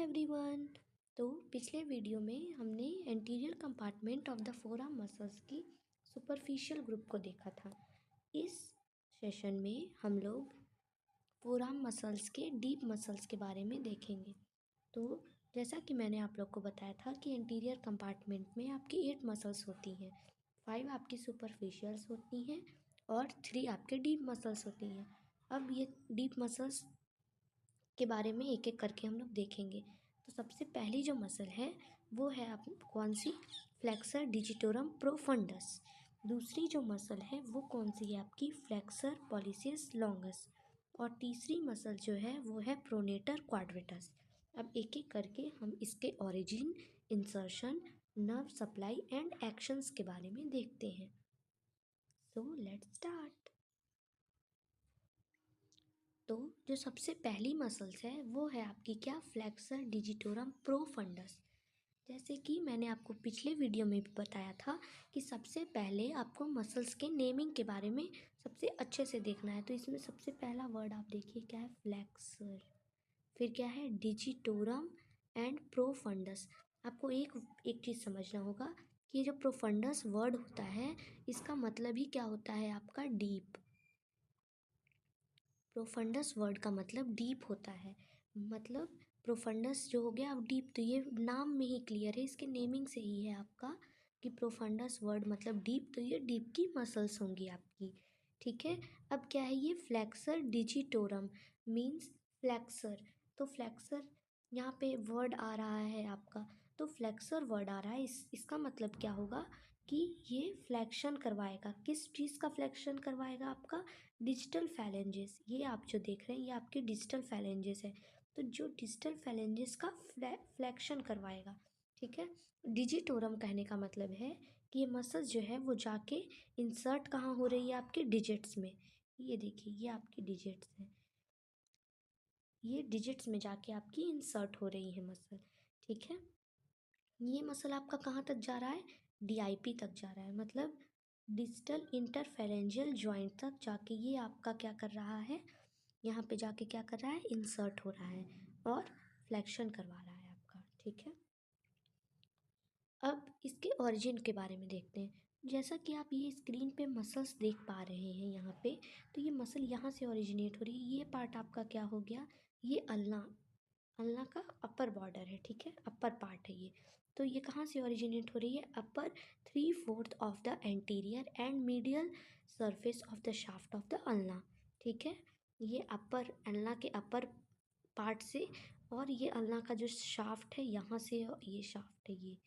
Everyone. तो पिछले video में हमने anterior compartment of the forearm muscles की सुपरफिशियल ग्रुप को देखा था। इस सेशन में हम लोग फोरआर्म मसल्स के डीप मसल्स के बारे में देखेंगे। तो जैसा कि मैंने आप लोग को बताया था कि एंटीरियर कंपार्टमेंट में आपकी 8 मसल्स होती हैं, 5 आपकी सुपरफिशियल्स होती हैं और 3 आपके डीप मसल्स होती हैं। अब ये डीप मसल्स के बारे में एक एक करके हम लोग देखेंगे। तो सबसे पहली जो मसल है वो है आप कौन सी, फ्लेक्सर डिजिटोरम प्रोफंडस। दूसरी जो मसल है वो कौन सी है आपकी, फ्लेक्सर पॉलिसियस लॉन्गस। और तीसरी मसल जो है वो है प्रोनेटर क्वाड्रेटस। अब एक एक करके हम इसके origin, insertion, nerve supply and actions के बारे में देखते हैं। So let's start. तो जो सबसे पहली मसल्स है वो है आपकी क्या, फ्लेक्सर डिजिटोरम प्रोफंडस। जैसे कि मैंने आपको पिछले वीडियो में भी बताया था कि सबसे पहले आपको मसल्स के नेमिंग के बारे में सबसे अच्छे से देखना है। तो इसमें सबसे पहला वर्ड आप देखिए क्या है, फ्लेक्सर, फिर क्या है डिजिटोरम एंड प्रोफंडस। आपको एक चीज़ समझना होगा कि जो प्रोफंडस वर्ड होता है इसका मतलब ही क्या होता है आपका, डीप। प्रोफंडस वर्ड का मतलब डीप होता है। मतलब प्रोफंडस जो हो गया अब डीप, तो ये नाम में ही क्लियर है, इसके नेमिंग से ही है आपका कि प्रोफंडस वर्ड मतलब डीप, तो ये डीप की मसल्स होंगी आपकी। ठीक है। अब क्या है ये, फ्लेक्सर डिजिटोरम मीन्स फ्लेक्सर। तो फ्लेक्सर यहाँ पे वर्ड आ रहा है आपका, तो फ्लेक्सर वर्ड आ रहा है, इसका मतलब क्या होगा कि ये फ्लेक्शन करवाएगा। किस चीज़ का फ्लेक्शन करवाएगा आपका, डिजिटल फैलेंजेस। ये आप जो देख रहे हैं ये आपके डिजिटल फैलेंजेस है, तो जो डिजिटल फैलेंजेस का फ्लेक्शन करवाएगा। ठीक है। डिजिटोरम कहने का मतलब है कि ये मसल्स जो है वो जाके इंसर्ट कहाँ हो रही है, आपके डिजिट्स में। ये देखिए ये आपकी डिजिट्स है, ये डिजिट्स में जाके आपकी इंसर्ट हो रही है मसल। ठीक है। ये मसल आपका कहाँ तक जा रहा है, डीआईपी तक जा रहा है, मतलब डिजिटल इंटरफेरेंजियल जॉइंट तक जाके ये आपका क्या कर रहा है, यहाँ पे जाके क्या कर रहा है, इंसर्ट हो रहा है और फ्लेक्शन करवा रहा है आपका। ठीक है। अब इसके ओरिजिन के बारे में देखते हैं। जैसा कि आप ये स्क्रीन पे मसल्स देख पा रहे हैं यहाँ पे, तो ये मसल यहाँ से ओरिजिनेट हो रही है। ये पार्ट आपका क्या हो गया, ये अल्ना, अल्ना का अपर बॉर्डर है। ठीक है, अपर पार्ट है ये। तो ये कहाँ से ओरिजिनेट हो रही है, अपर 3/4 of the anterior and medial surface of the shaft of the ulna. ठीक है, ये अपर अल्ना के अपर पार्ट से, और ये अल्ना का जो शाफ्ट है यहाँ से, ये शाफ्ट है, ये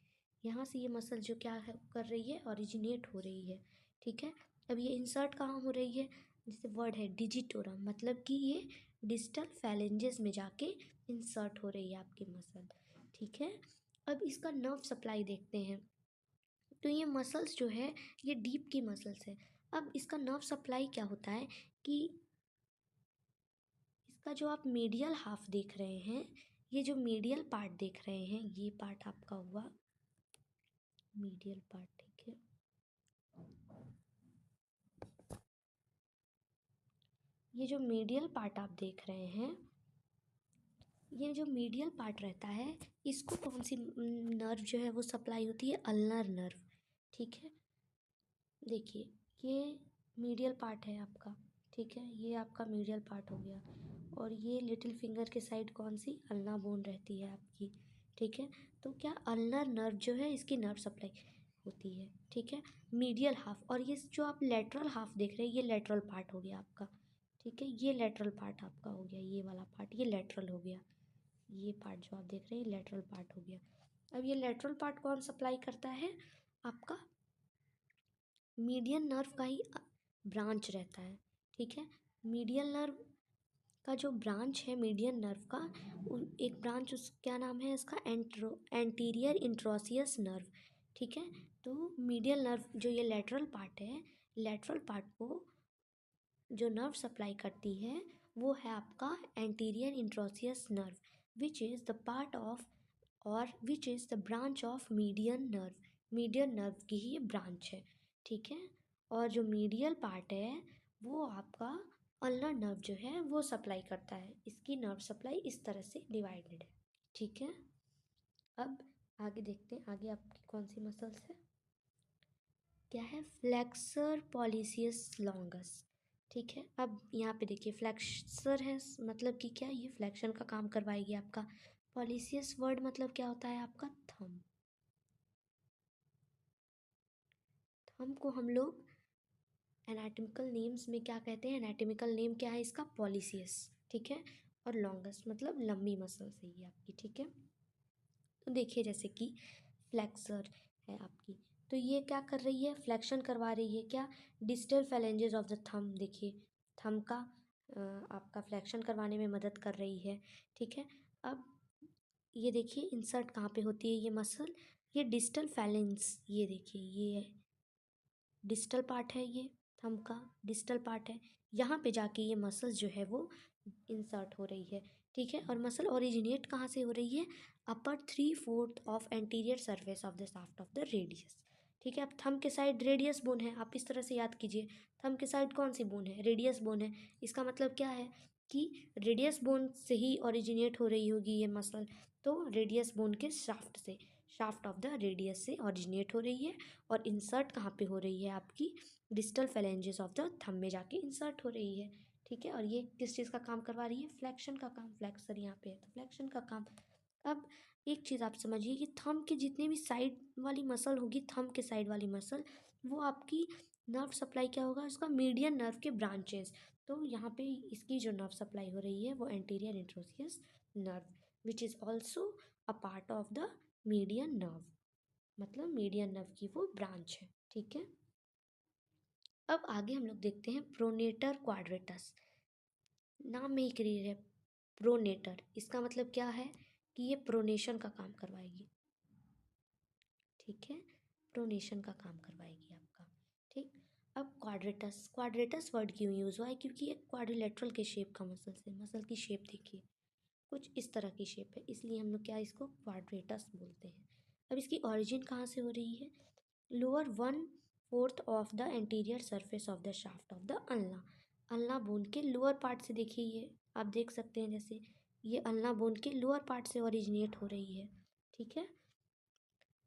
यहाँ से ये मसल जो क्या है कर रही है, ओरिजिनेट हो रही है। ठीक है। अब ये इंसर्ट कहाँ हो रही है, जैसे वर्ड है डिजिटोरम, मतलब कि ये डिजिटल फैलेंजेस में जाके इंसर्ट हो रही है आपकी मसल। ठीक है। अब इसका नर्व सप्लाई देखते हैं। तो ये मसल्स जो है ये डीप की मसल्स है। अब इसका नर्व सप्लाई क्या होता है कि इसका जो आप मीडियल हाफ देख रहे हैं, ये जो मीडियल पार्ट देख रहे हैं, ये पार्ट आपका हुआ मीडियल पार्ट। ठीक है। ये जो मीडियल पार्ट आप देख रहे हैं, ये जो मीडियल पार्ट रहता है इसको कौन सी नर्व जो है वो सप्लाई होती है, अल्नर नर्व। ठीक है। देखिए ये मीडियल पार्ट है आपका। ठीक है, ये आपका मीडियल पार्ट हो गया, और ये लिटिल फिंगर के साइड कौन सी, अल्ना बोन रहती है आपकी। ठीक है। तो क्या अल्नर नर्व जो है इसकी नर्व सप्लाई होती है। ठीक है, मीडियल हाफ। और ये जो आप लेटरल हाफ देख रहे हैं ये लेटरल पार्ट हो गया आपका। ठीक है, ये लेटरल पार्ट आपका हो गया, ये वाला पार्ट ये लेटरल हो गया। ये पार्ट जो आप देख रहे हैं लेटरल पार्ट हो गया। अब ये लेटरल पार्ट कौन सप्लाई करता है, आपका मीडियन नर्व का ही ब्रांच रहता है। ठीक है, मीडियल नर्व का जो ब्रांच है मीडियन नर्व का, एक ब्रांच उस क्या नाम है इसका, एंटीरियर इंट्रोसियस नर्व। ठीक है। तो मीडियल नर्व जो ये लेटरल पार्ट है, लेटरल पार्ट को जो नर्व सप्लाई करती है वो है आपका anterior interosseous nerve, which is the part of, और which is the branch of median nerve. Median nerve की ही ब्रांच है। ठीक है। और जो मीडियल पार्ट है वो आपका अल्नर नर्व जो है वो सप्लाई करता है। इसकी नर्व सप्लाई इस तरह से डिवाइडेड है। ठीक है। अब आगे देखते हैं, आगे आपकी कौन सी मसल्स है। क्या है, फ्लेक्सर पॉलिसियस लॉन्गस। ठीक है, अब यहाँ पे देखिए फ्लेक्सर है मतलब कि क्या, ये फ्लेक्शन का काम करवाएगी आपका। पॉलिसियस वर्ड मतलब क्या होता है आपका, थंब। थंब को हम लोग एनाटॉमिकल नेम्स में क्या कहते हैं, एनाटॉमिकल नेम क्या है इसका, पॉलिसियस। ठीक है, और लॉन्गेस्ट मतलब लंबी मसल से ही आपकी। ठीक है, तो देखिए जैसे कि फ्लेक्सर है आपकी, तो ये क्या कर रही है, फ्लेक्शन करवा रही है। क्या, distal phalanges of the thumb, देखिए थंब का आपका फ्लेक्शन करवाने में मदद कर रही है। ठीक है, अब ये देखिए इंसर्ट कहाँ पे होती है ये मसल, ये डिस्टल फैलेंस, ये देखिए ये डिस्टल पार्ट है, ये थंब का डिस्टल पार्ट है। यहाँ पे जाके ये मसल जो है वो इंसर्ट हो रही है। ठीक है, और मसल ओरिजिनेट कहाँ से हो रही है, अपर 3/4 of anterior surface of the shaft of the radius. ठीक है, अब थंब के साइड रेडियस बोन है, आप इस तरह से याद कीजिए, थंब के साइड कौन सी बोन है, रेडियस बोन है। इसका मतलब क्या है कि रेडियस बोन से ही ओरिजिनेट हो रही होगी ये मसल, तो रेडियस बोन के शाफ्ट से, शाफ्ट ऑफ द रेडियस से ओरिजिनेट हो रही है। और इंसर्ट कहाँ पे हो रही है आपकी, distal phalanges of the thumb में जाके इंसर्ट हो रही है। ठीक है, और ये किस चीज़ का काम करवा रही है, फ्लेक्शन का काम, फ्लेक्सर यहाँ पे है तो फ्लेक्शन का काम। अब एक चीज़ आप समझिए कि थंब के जितने भी साइड वाली मसल होगी, थंब के साइड वाली मसल, वो आपकी नर्व सप्लाई क्या होगा, इसका मीडियन नर्व के ब्रांचेस। तो यहाँ पे इसकी जो नर्व सप्लाई हो रही है वो anterior interosseous nerve, which is also a part of the median nerve, मतलब मीडियन नर्व की वो ब्रांच है। ठीक है, अब आगे हम लोग देखते हैं प्रोनेटर क्वाड्रेटस। नाम में ही क्लियर है, प्रोनेटर, इसका मतलब क्या है कि ये प्रोनेशन का काम करवाएगी। ठीक है, प्रोनेशन का काम करवाएगी आपका। ठीक, अब क्वाड्रेटस, क्वाड्रेटस वर्ड क्यों यूज़ हुआ है, क्योंकि ये क्वाड्रिलेटरल के शेप का मसल है। मसल की शेप देखिए कुछ इस तरह की शेप है, इसलिए हम लोग क्या इसको क्वाड्रेटस बोलते हैं। अब इसकी ओरिजिन कहाँ से हो रही है, lower 1/4 of the anterior surface of the shaft of the ulna. Ulna bone के लोअर पार्ट से, देखिए ये आप देख सकते हैं, जैसे ये अल्ना बोन के लोअर पार्ट से ओरिजिनेट हो रही है। ठीक है,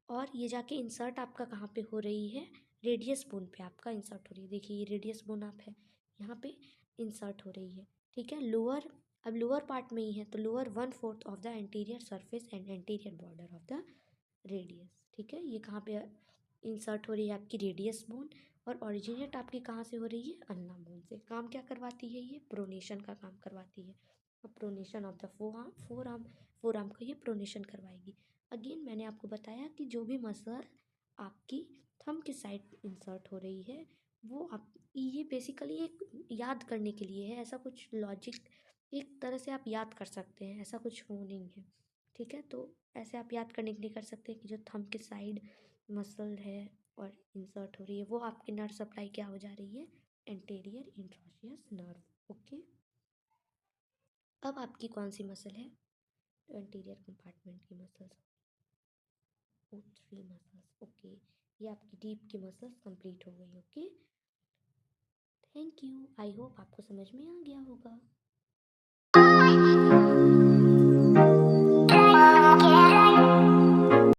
और ये जाके इंसर्ट आपका कहाँ पे हो रही है, रेडियस बोन पे आपका इंसर्ट हो रही है। देखिए ये रेडियस बोन आप है, यहाँ पे इंसर्ट हो रही है। ठीक है, लोअर, अब लोअर पार्ट में ही है तो lower 1/4 of the anterior surface and anterior border of the radius. ठीक है, ये कहाँ पे इंसर्ट हो रही है आपकी, रेडियस बोन, और ओरिजिनेट आपकी कहाँ से हो रही है, अल्ना बोन से। काम क्या करवाती है ये, प्रोनेशन का काम करवाती है। Pronation of the four arm, four arm का ये प्रोनेशन करवाएगी। अगेन मैंने आपको बताया कि जो भी मसल आपकी थंब के साइड इंसर्ट हो रही है वो आप, ये बेसिकली एक याद करने के लिए है, ऐसा कुछ लॉजिक एक तरह से आप याद कर सकते हैं, ऐसा कुछ हो नहीं है। ठीक है, तो ऐसे आप याद करने के लिए कर सकते हैं कि जो थंब के साइड मसल है और इंसर्ट हो रही है वो आपकी नर्व सप्लाई क्या हो जा रही है, एंटीरियर इंट्रोशियस नर्व। ओके, अब आपकी कौन सी मसल है, तो एंटीरियर कंपार्टमेंट की मसल्स, ओ 3 मसल्स। ओके, ये आपकी डीप की मसल्स कंप्लीट हो गई। Okay, thank you, I hope आपको समझ में आ गया होगा।